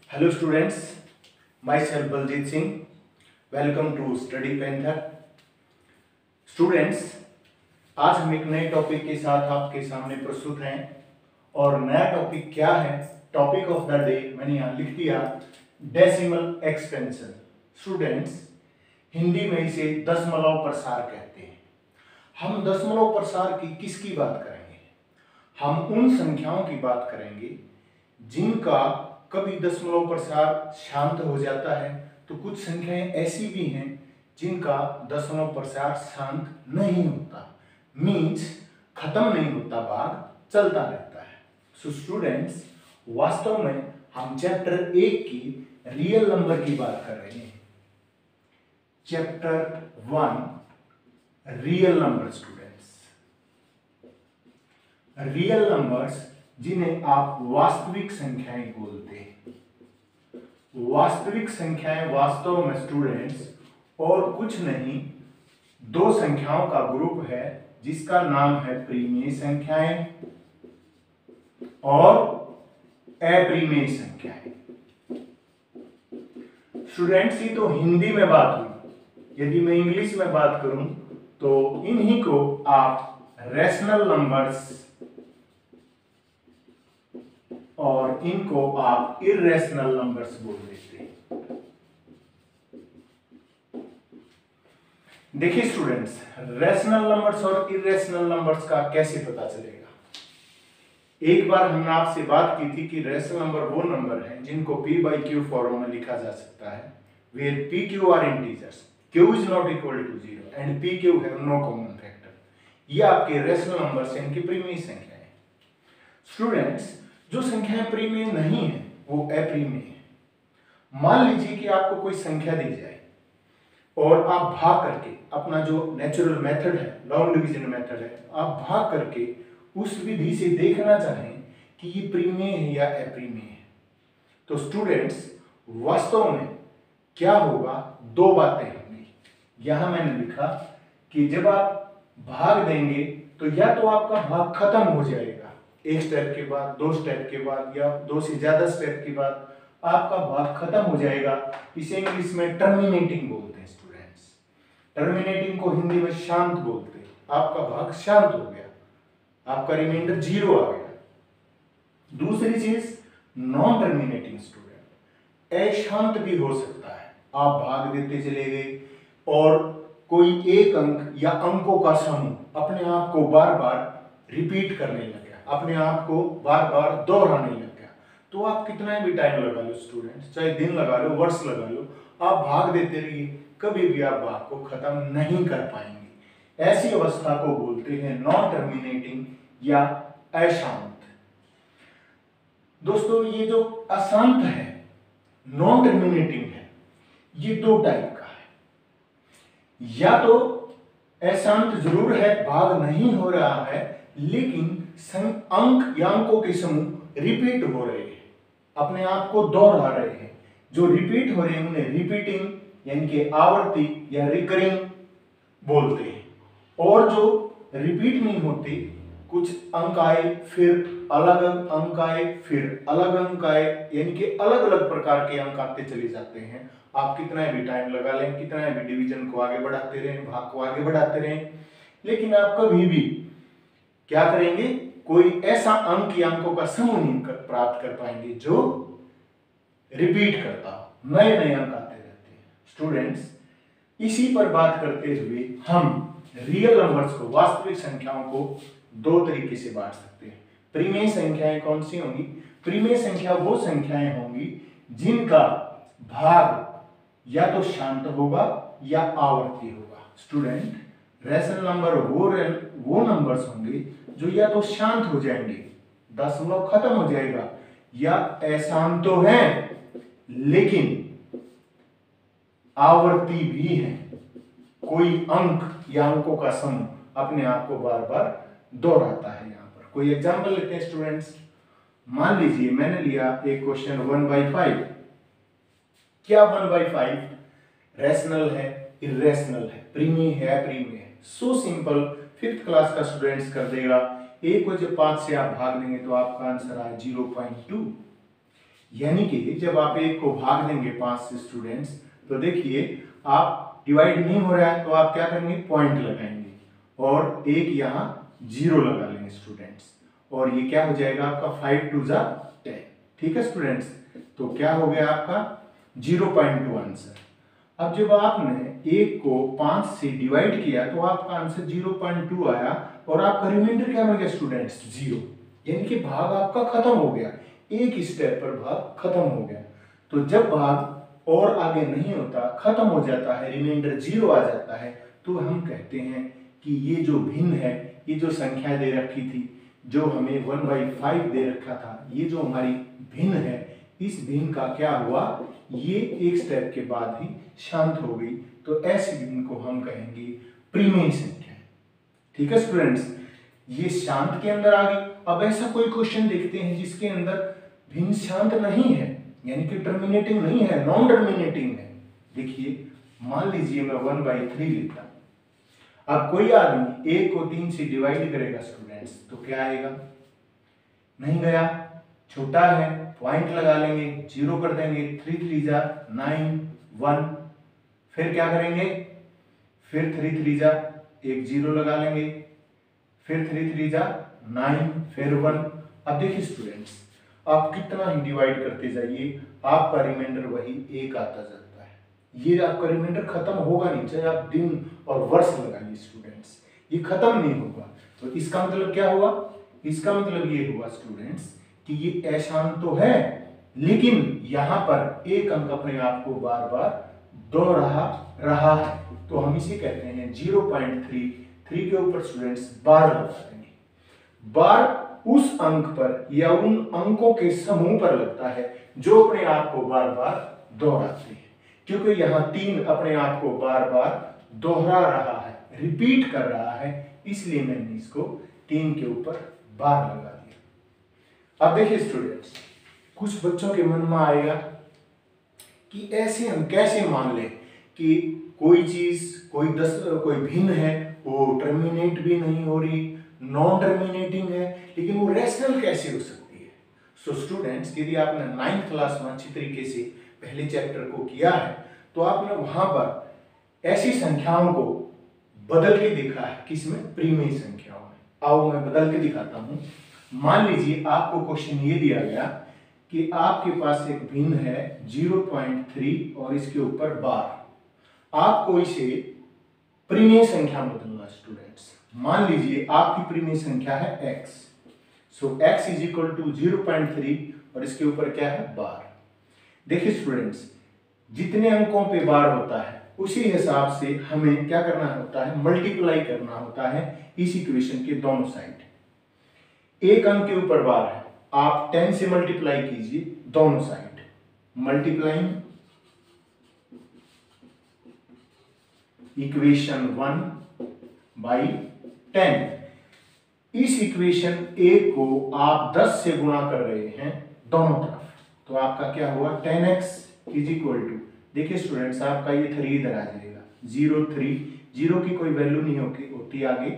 Hello students, myself Baljeet Singh. Welcome to Study Panther. Students, आज हम एक नए टॉपिक के साथ आपके सामने प्रस्तुत हैं और नया टॉपिक क्या है? टॉपिक ऑफ द डे मैंने यहाँ लिख दिया डेसिमल एक्सपेंशन। स्टूडेंट्स, हिंदी में इसे दशमलव प्रसार कहते हैं। हम दशमलव प्रसार की किसकी बात करेंगे? हम उन संख्याओं की बात करेंगे जिनका कभी दशमलव प्रसार शांत हो जाता है, तो कुछ संख्याएं ऐसी भी हैं जिनका दशमलव प्रसार शांत नहीं होता, मीन्स खत्म नहीं होता, भाग चलता रहता है। सो स्टूडेंट्स, वास्तव में हम चैप्टर 1 की रियल नंबर की बात कर रहे हैं। Chapter 1 real number. Students, real numbers जिन्हें आप वास्तविक संख्याएं बोलते हैं। वास्तविक संख्याएं वास्तव में स्टूडेंट्स और कुछ नहीं, दो संख्याओं का ग्रुप है जिसका नाम है प्रीमेय संख्याएं और अप्रीमेय संख्याएं। स्टूडेंट्स, ये तो हिंदी में बात हुई। यदि मैं इंग्लिश में बात करूं तो इन्हीं को आप रैशनल नंबर्स और इनको आप इर्रेशनल नंबर्स बोल देते हैं। देखिए स्टूडेंट्स, रैशनल नंबर्स और इर्रेशनल नंबर्स का कैसे पता चलेगा? एक बार हमने आपसे बात की थी कि रैशनल नंबर वो नंबर हैं जिनको p/q फॉर्म में लिखा जा सकता है, where pq are integers, q is not equal to 0 and pq have no common factor। ये आपके रैशनल नंबर्स हैं, इनकी प्रीमेय संख्याएं। स्टूडेंट्स, जो संख्याएं प्रीमेय नहीं है वो अप्रीमेय है। मान लीजिए कि आपको कोई संख्या दी जाए और आप भाग करके, अपना जो नेचुरल मेथड है, लॉन्ग डिवीजन मेथड है, आप भाग करके उस विधि से देखना चाहें कि ये प्रीमेय है या अप्रीमेय है, तो स्टूडेंट्स वास्तव में क्या होगा? दो बातें होंगी। यहां मैंने लिखा कि जब आप भाग देंगे तो या तो आपका भाग खत्म हो जाएगा, एक स्टेप के बाद, दो स्टेप के बाद, या दो से ज्यादा स्टेप के बाद आपका भाग खत्म हो जाएगा। इसे इंग्लिश में टर्मिनेटिंग बोलते हैं। स्टूडेंट्स, टर्मिनेटिंग को हिंदी में शांत बोलते हैं। आपका भाग शांत हो गया, आपका रिमाइंडर 0 आ गया। दूसरी चीज नॉन टर्मिनेटिंग। स्टूडेंट, अशांत भी हो सकता है। आप भाग देते चले गए और कोई एक अंक या अंकों का समूह अपने आप को बार बार रिपीट करने लगा, अपने आप को बार बार दोहराने लग गया, तो आप कितना भी टाइम लगा लो स्टूडेंट्स, चाहे दिन लगा लो, वर्ष लगा लो, आप भाग देते रहिए, कभी भी आप भाग को खत्म नहीं कर पाएंगे। ऐसी अवस्था को बोलते हैं नॉन टर्मिनेटिंग या अशांत। दोस्तों, ये जो अशांत है, नॉन टर्मिनेटिंग है, ये दो टाइप का है। या तो अशांत जरूर है, भाग नहीं हो रहा है, लेकिन अंक या अंकों के समूह रिपीट हो रहे हैं, अपने आप को दोहरा रहे हैं। जो रिपीट हो रहे हैं उन्हें रिपीटिंग यानी कि आवर्ती या रिकरिंग बोलते हैं। और जो रिपीट नहीं होते, कुछ अंक आए फिर अलग अंक आए फिर अलग अंक आए, यानी कि अलग अलग प्रकार के अंक आते चले जाते हैं। आप कितना भी टाइम लगा लें, कितना भी डिवीजन को आगे बढ़ाते रहें, भाग को आगे बढ़ाते रहें, लेकिन आप कभी भी क्या करेंगे? कोई ऐसा अंक या अंकों का समूह नहीं प्राप्त कर पाएंगे जो रिपीट करता हो, नए नए अंक आते रहते हैं। स्टूडेंट्स, इसी पर बात करते हुए हम रियल नंबर्स को, वास्तविक संख्याओं को दो तरीके से बांट सकते हैं। प्रीमेय संख्याएं कौन सी होंगी? प्रीमेय संख्या वो संख्याएं होंगी जिनका भाग या तो शांत होगा या आवर्ती होगा। स्टूडेंट, रैशनल नंबर वो नंबर्स होंगे जो या तो शांत हो जाएंगे, दशमलव खत्म हो जाएगा, या अशांत तो है लेकिन आवर्ती भी है। कोई अंक या अंकों का समूह अपने आप को बार बार दोहराता है। यहां पर कोई एग्जांपल लेते हैं स्टूडेंट्स। मान लीजिए मैंने लिया एक क्वेश्चन 1/5। क्या 1/5 रैशनल है, इर्रेशनल है, प्रीमेय है, अप्रीमेय है? सो सिंपल, 5th क्लास का स्टूडेंट्स कर देगा। एक को जब 5 से आप भाग देंगे तो आपका आंसर आया 0.2। यानी कि जब आप एक को भाग देंगे 5 से स्टूडेंट्स, तो देखिए आप डिवाइड नहीं हो रहा है तो आप क्या करेंगे, पॉइंट लगाएंगे और एक यहाँ 0 लगा लेंगे स्टूडेंट्स, और ये क्या हो जाएगा आपका 5 2 जा 10। ठीक है स्टूडेंट्स, तो क्या हो गया आपका 0.2 आंसर। अब जब आपने एक को 5 से डिवाइड किया तो आपका आंसर 0.2 आया और आपका रिमाइंडर क्या बन गया स्टूडेंट्स, 0। यानी कि भाग आपका खत्म हो गया, एक स्टेप पर भाग खत्म हो गया। तो जब भाग और आगे नहीं होता, खत्म हो जाता है, रिमाइंडर 0 आ जाता है, तो हम कहते हैं कि ये जो भिन्न है, ये जो संख्या दे रखी थी, जो हमें 1/5 दे रखा था, ये जो हमारी भिन्न है, इस भिन्न का क्या हुआ, ये एक स्टेप के बाद ही शांत हो गई। तो ऐसी भिन्न को हम कहेंगे प्रीमेय संख्या। ठीक है स्टूडेंट्स, ये शांत के अंदर आ गई। अब ऐसा कोई क्वेश्चन देखते हैं जिसके अंदर भिन्न शांत नहीं है, यानी कि टर्मिनेटिंग नहीं है, नॉन टर्मिनेटिंग है। देखिए मान लीजिए मैं 1/3 लेता हूं। अब कोई आदमी 1 को 3 से डिवाइड करेगा स्टूडेंट्स, तो क्या आएगा, नहीं गया, छोटा है, पॉइंट लगा लेंगे, 0 कर देंगे, 3 3 जा 9 1, फिर क्या करेंगे, फिर 3 3 जा एक 0 लगा लेंगे, फिर 3 3 जा 9, फिर 1। अब देखिए स्टूडेंट्स, आप कितना ही डिवाइड करते जाइए, आपका रिमाइंडर वही 1 आता जाता है। ये आपका रिमाइंडर खत्म होगा नहीं, चाहे आप दिन और वर्ष लगाइए स्टूडेंट्स, ये खत्म नहीं होगा। तो इसका मतलब क्या हुआ, इसका मतलब ये हुआ स्टूडेंट्स कि ये अशांत तो है, लेकिन यहां पर एक अंक अपने आप को बार बार दोहरा रहा है, तो हम इसे कहते हैं 0.3। 3 के ऊपर स्टूडेंट्स बार लगा देंगे। बार उस अंक पर या उन अंकों के समूह पर लगता है जो अपने आप को बार बार दोहराते हैं। क्योंकि यहाँ 3 अपने आप को बार बार दोहरा रहा है, रिपीट कर रहा है, इसलिए मैंने इसको 3 के ऊपर बार लगा दिया। अब देखिए स्टूडेंट्स, कुछ बच्चों के मन में आएगा कि ऐसे हम कैसे मान लें कि कोई चीज, कोई भिन्न है, वो टर्मिनेट भी नहीं हो रही, नॉन टर्मिनेटिंग है, लेकिन वो रैशनल कैसे हो सकती है। सो स्टूडेंट्स, यदि आपने 9th क्लास में अच्छी तरीके से पहले चैप्टर को किया है, तो आपने वहां पर ऐसी संख्याओं को बदल के देखा है, किसमें, प्रीमेय संख्याओं में। आओ मैं बदल के दिखाता हूं। मान लीजिए आपको क्वेश्चन ये दिया गया कि आपके पास एक भिन्न है 0.3 और इसके ऊपर बार, आपको इसे प्रीमेय संख्या में बदलना स्टूडेंट्स। मान लीजिए आपकी प्रीमेय संख्या है x, so x is equal to 0.3 और इसके ऊपर क्या है, बार। देखिए स्टूडेंट्स, जितने अंकों पे बार होता है उसी हिसाब से हमें क्या करना होता है, मल्टीप्लाई करना होता है इस इक्वेशन के दोनों साइड। एक अंक के ऊपर बार है, आप 10 से मल्टीप्लाई कीजिए दोनों साइड, मल्टीप्लाइंग इक्वेशन 1/10। इस इक्वेशन a को आप 10 से गुणा कर रहे हैं दोनों तरफ, तो आपका क्या हुआ, 10x इज इक्वल टू, देखिए स्टूडेंट्स आपका ये 3 इधर आ जाएगा, 0 3, 0 की कोई वैल्यू नहीं होती आगे,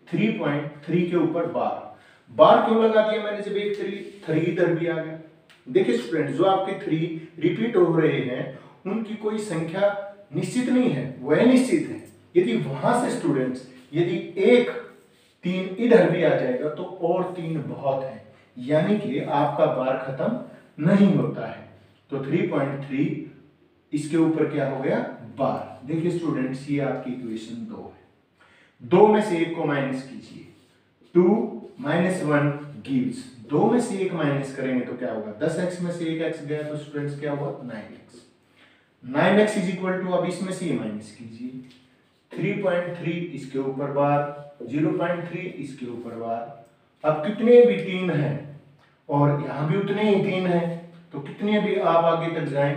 3.3 के ऊपर बार। बार क्यों लगा दिया मैंने, जब एक 3 इधर भी आ गया। देखिए स्टूडेंट्स, जो आपके 3 रिपीट हो रहे हैं उनकी कोई संख्या निश्चित नहीं है, वह निश्चित है। यदि वहां से स्टूडेंट्स, यदि एक 3 इधर भी आ जाएगा तो और 3 बहुत है, यानी कि आपका बार खत्म नहीं होता है। तो 3.3 इसके ऊपर क्या हो गया, बार। देखिए स्टूडेंट्स, ये आपकी इक्वेशन 2 है। 2 में से 1 को माइनस कीजिए, 2 - 1 गिव्स, 2 में से 1 माइनस करेंगे तो क्या होगा, 10x में से 1x गया तो स्टूडेंट्स क्या हुआ, 9x। 9x is equal to, अब इसमें से ये माइनस कीजिए, 3.3 इसके ऊपर बार, 0.3 इसके ऊपर बार। अब कितने भी 3 हैं और यहां भी उतने ही 3 हैं, तो कितने भी आप आगे तक जाएं,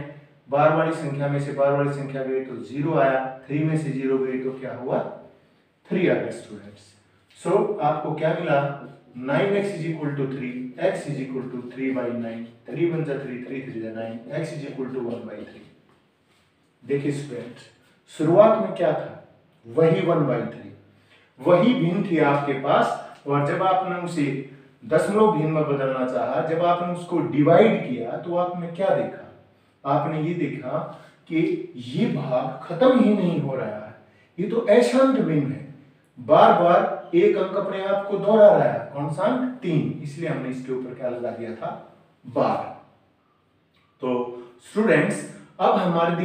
बार वाली संख्या में से बार वाली संख्या गई तो 0 आया, 3 में से 0 गई तो क्या हुआ, 3 आ गया स्टूडेंट्स। सो आपको क्या मिला, 9x is equal to 3, x is equal to 3/9, 3 1 जा 3, 3 3 जा 9, x इज इक्वल टू 1/3। देखिए स्टूडेंट्स, शुरुआत में क्या था, वही 1/3, वही भिन्न थी आपके पास, और जब आपने उसे दशमलव भिन्न में बदलना चाहा, जब आपने उसको डिवाइड किया तो आपने क्या देखा? आपने ये देखा कि ये भाग खत्म ही नहीं हो रहा है, ये तो अशांत भिन्न है, बार बार एक अंक अपने आप को दोहरा रहा है। कौन सा अंक? 3, इसलिए हमने इसके ऊपर क्या लगा दिया था? 12। तो स्टूडेंट्स, अब हमारे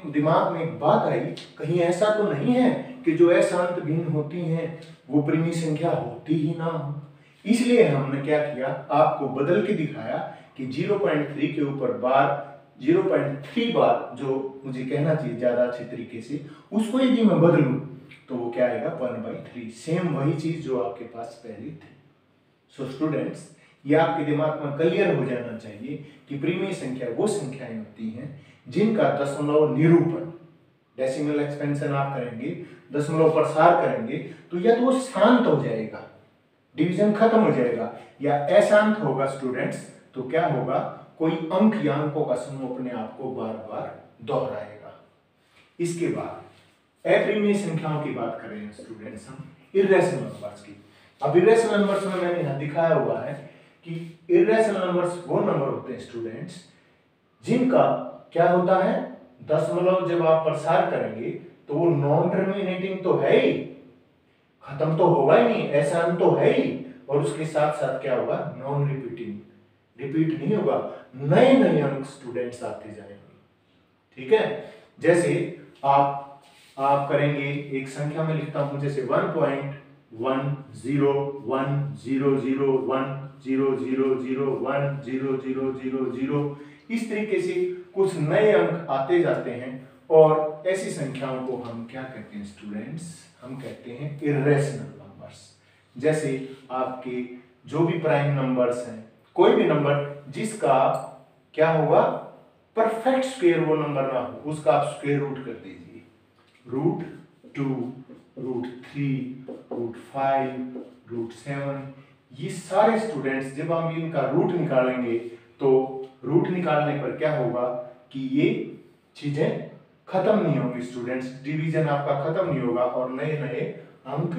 दिमाग में एक बात आई, कहीं ऐसा तो नहीं है कि जो अशांत भिन्न होती हैं वो परिमेय संख्या होती ही ना हो। इसलिए हमने क्या किया, आपको बदल के दिखाया कि 0.3 के ऊपर बार 0.3 बार, जो मुझे कहना चाहिए ज्यादा अच्छे तरीके से, उसको यदि मैं बदलूं तो वो क्या आएगा? 1/3, सेम वही चीज जो आपके पास पहले थी। सो स्टूडेंट्स, ये आपके दिमाग में क्लियर हो जाना चाहिए कि परिमेय संख्या वो संख्याएं होती हैं जिनका दशमलव निरूपण, डेसिमल एक्सपेंशन आप करेंगे, दशमलव प्रसार करेंगे, तो या तो वो शांत हो जाएगा, डिवीजन खत्म हो जाएगा, या अशांत होगा स्टूडेंट्स, तो क्या होगा? कोई अंक या अंकों का समूह अपने आप को बार बार दोहराएगा। इसके बाद अपरिमेय संख्याओं की बात करें स्टूडेंट्स हम इर्रेशनल नंबर्स की। अब इर्रेशनल नंबर्स में मैंने यहां दिखाया हुआ है कि इर्रेशनल नंबर्स वो नंबर होते हैं स्टूडेंट्स जिनका क्या होता है? दशमलव जब आप प्रसार करेंगे तो वो नॉन टर्मिनेटिंग तो है ही, खत्म तो होगा ही नहीं, अशांत तो है ही, और उसके साथ साथ क्या होगा? नॉन रिपीटिंग, रिपीट नहीं होगा, नए नए अंक स्टूडेंट्स आते जाएंगे। ठीक है, जैसे आप करेंगे, एक संख्या में लिखता हूं, जैसे 1.1011001000100010, इस तरीके से कुछ नए अंक आते जाते हैं, और ऐसी संख्याओं को हम क्या कहते हैं स्टूडेंट्स? हम कहते हैं इर्रेशनल नंबर्स। जैसे आपके जो भी प्राइम नंबर्स हैं, कोई भी नंबर जिसका क्या होगा? परफेक्ट स्क्वायर वो नंबर ना हो, उसका आप स्क्वायर रूट कर दीजिए, √2, √3, √5, √7, ये सारे स्टूडेंट्स जब हम इनका रूट निकालेंगे तो रूट निकालने पर क्या होगा कि ये चीजें खत्म नहीं होंगी स्टूडेंट्स, डिवीजन आपका खत्म नहीं होगा और नए नए अंक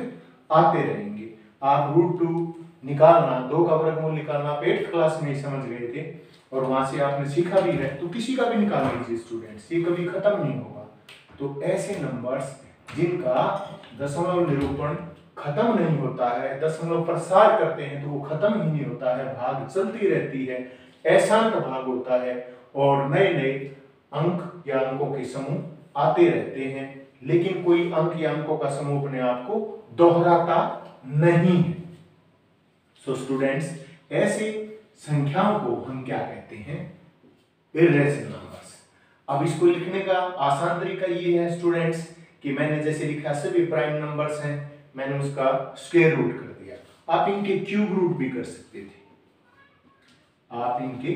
आते रहेंगे। आप √2 निकालना, 2 का वर्गमूल निकालना आप 8th क्लास में ही समझ गए थे, और वहां से आपने सीखा भी है, तो किसी का भी निकाल लीजिए स्टूडेंट्स, ये कभी खत्म नहीं होगा। तो ऐसे नंबर्स जिनका दशमलव निरूपण खत्म नहीं होता है, दशमलव प्रसार करते हैं तो वो खत्म ही नहीं होता है, भाग चलती रहती है, अशांत भाग होता है, और नए नए अंक या अंकों के समूह आते रहते हैं, लेकिन कोई अंक या अंकों का समूह अपने आप को दोहराता नहीं है। सो स्टूडेंट्स, ऐसी संख्याओं को हम क्या कहते हैं? Irrational numbers. अब इसको लिखने का आसान तरीका ये है स्टूडेंट्स कि मैंने जैसे लिखा सभी प्राइम नंबर्स हैं, मैंने उसका स्क्वायर रूट कर दिया। आप इनके क्यूब रूट भी कर सकते थे, आप इनके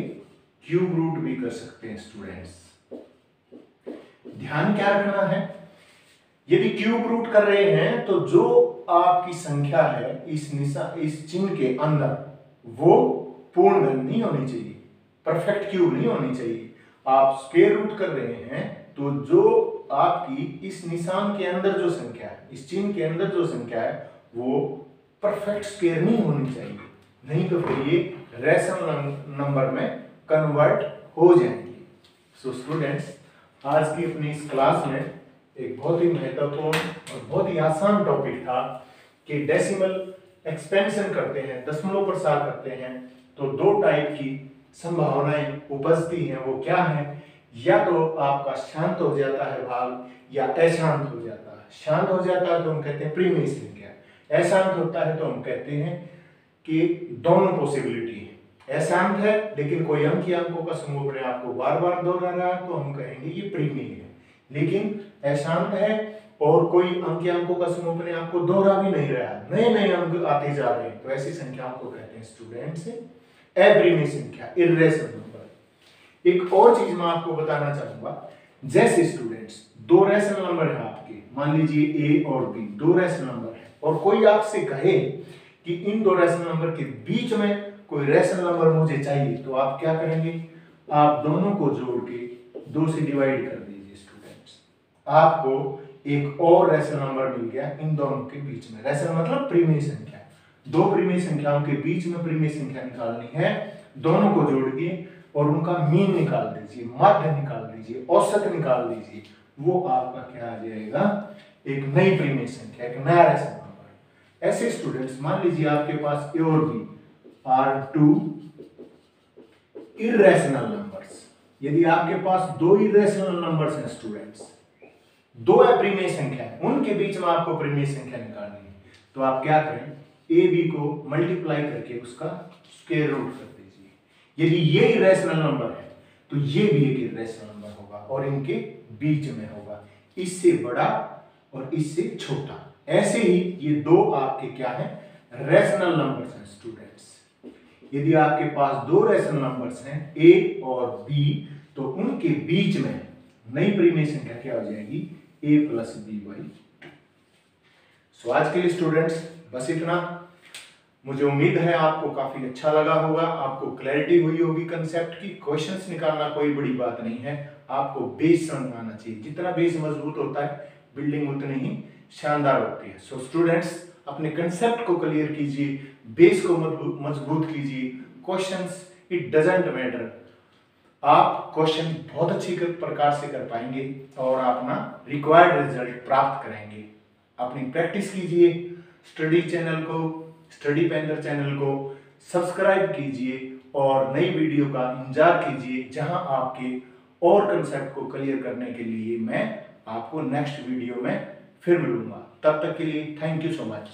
क्यूब रूट भी कर सकते हैं स्टूडेंट्स। ध्यान क्या रखना है, यदि क्यूब रूट कर रहे हैं तो जो आपकी संख्या है इस चिन्ह के अंदर वो पूर्ण धन नहीं होनी चाहिए, परफेक्ट क्यूब नहीं होनी चाहिए। आप स्क्वायर रूट कर रहे हैं तो जो आपकी इस निशान के अंदर जो संख्या है, इस चिन्ह के अंदर जो संख्या है, वो परफेक्ट स्क्वायर नहीं होनी चाहिए, नहीं तो फिर ये रेशनल नंबर में कन्वर्ट हो जाएंगे। सो स्टूडेंट्स, आज की अपनी इस क्लास में एक बहुत ही महत्वपूर्ण और बहुत ही आसान टॉपिक था कि डेसिमल एक्सपेंशन करते हैं, दशमलव प्रसार करते हैं, तो 2 टाइप की संभावनाएं उपजती हैं। वो क्या है? या तो आपका शांत हो जाता है भाग या अशांत हो जाता है। शांत हो जाता है तो हम कहते हैं परिमेय संख्या, अशांत होता है तो हम कहते हैं कि दोनों पॉसिबिलिटी है। अशांत है लेकिन कोई अंक या अंकों का समूह अपने आप को बार बार दोहरा रहा है तो हम कहेंगे ये परिमेय है, लेकिन अशांत है और कोई अंक या अंकों का समूह अपने आप को दोहरा भी नहीं रहा, नए नए अंक आते जा रहे हैं, तो ऐसी संख्याओं को कहते हैं स्टूडेंट्स अपरिमेय संख्या, इर्रेशनल नंबर। एक और चीज मैं आपको बताना चाहूंगा, जैसे स्टूडेंट्स 2 रेशनल नंबर है आपके, मान लीजिए ए और बी 2 रेशनल नंबर है, और कोई आपसे कहे कि इन 2 रेशनल नंबर के बीच में कोई रेशनल नंबर मुझे चाहिए, तो आप क्या करेंगे? आप दोनों को जोड़ के 2 से डिवाइड कर दीजिए स्टूडेंट्स, आपको एक और रेशनल नंबर मिल गया इन दोनों के बीच में। रेशनल मतलब परिमेय संख्या, दो परिमेय संख्याओं के बीच में परिमेय संख्या निकालनी है, दोनों को जोड़िए और उनका मीन निकाल दीजिए, माध्य निकाल दीजिए, औसत निकाल दीजिए, वो आपका क्या आ जाएगा, एक नई परिमेय संख्या, एक नया रेशनल नंबर। ऐसे स्टूडेंट्स मान लीजिए आपके पास ए और B are two irrational numbers. यदि आपके पास दो इर्रेशनल नंबर्स हैं स्टूडेंट्स, दो अपरिमेय संख्या है, उनके बीच में आपको परिमेय संख्या निकालनी है, तो आप क्या करें, ए बी को मल्टीप्लाई करके उसका स्क्वायर रूट कर दीजिए। यदि ये इरेशनल नंबर है तो ये भी एक इरेशनल नंबर होगा और इनके बीच में होगा, इससे बड़ा और इससे छोटा। ऐसे ही ये दो आपके क्या है, रेशनल नंबर्स हैं स्टूडेंट्स। यदि आपके पास दो रेशनल नंबर्स हैं ए और बी, तो उनके बीच में नई परिमेय संख्या क्या हो जाएगी, a plus B by two. So आज के लिए स्टूडेंट्स बस इतना। मुझे उम्मीद है आपको काफी अच्छा लगा होगा, आपको क्लैरिटी हुई होगी कंसेप्ट की। क्वेश्चंस निकालना कोई बड़ी बात नहीं है, आपको बेस समझ आना चाहिए। जितना बेस मजबूत होता है बिल्डिंग उतनी ही शानदार होती है। सो स्टूडेंट्स अपने कंसेप्ट को क्लियर कीजिए, बेस को मजबूत कीजिए। क्वेश्चंस इट डजंट मैटर, आप क्वेश्चन बहुत अच्छी प्रकार से कर पाएंगे और अपना रिक्वायर्ड रिजल्ट प्राप्त करेंगे। अपनी प्रैक्टिस कीजिए, स्टडी चैनल को, स्टडी पेंटर चैनल को सब्सक्राइब कीजिए और नई वीडियो का इंतजार कीजिए, जहां आपके और कंसेप्ट को क्लियर करने के लिए मैं आपको नेक्स्ट वीडियो में फिर मिलूंगा। तब तक के लिए थैंक यू सो मच।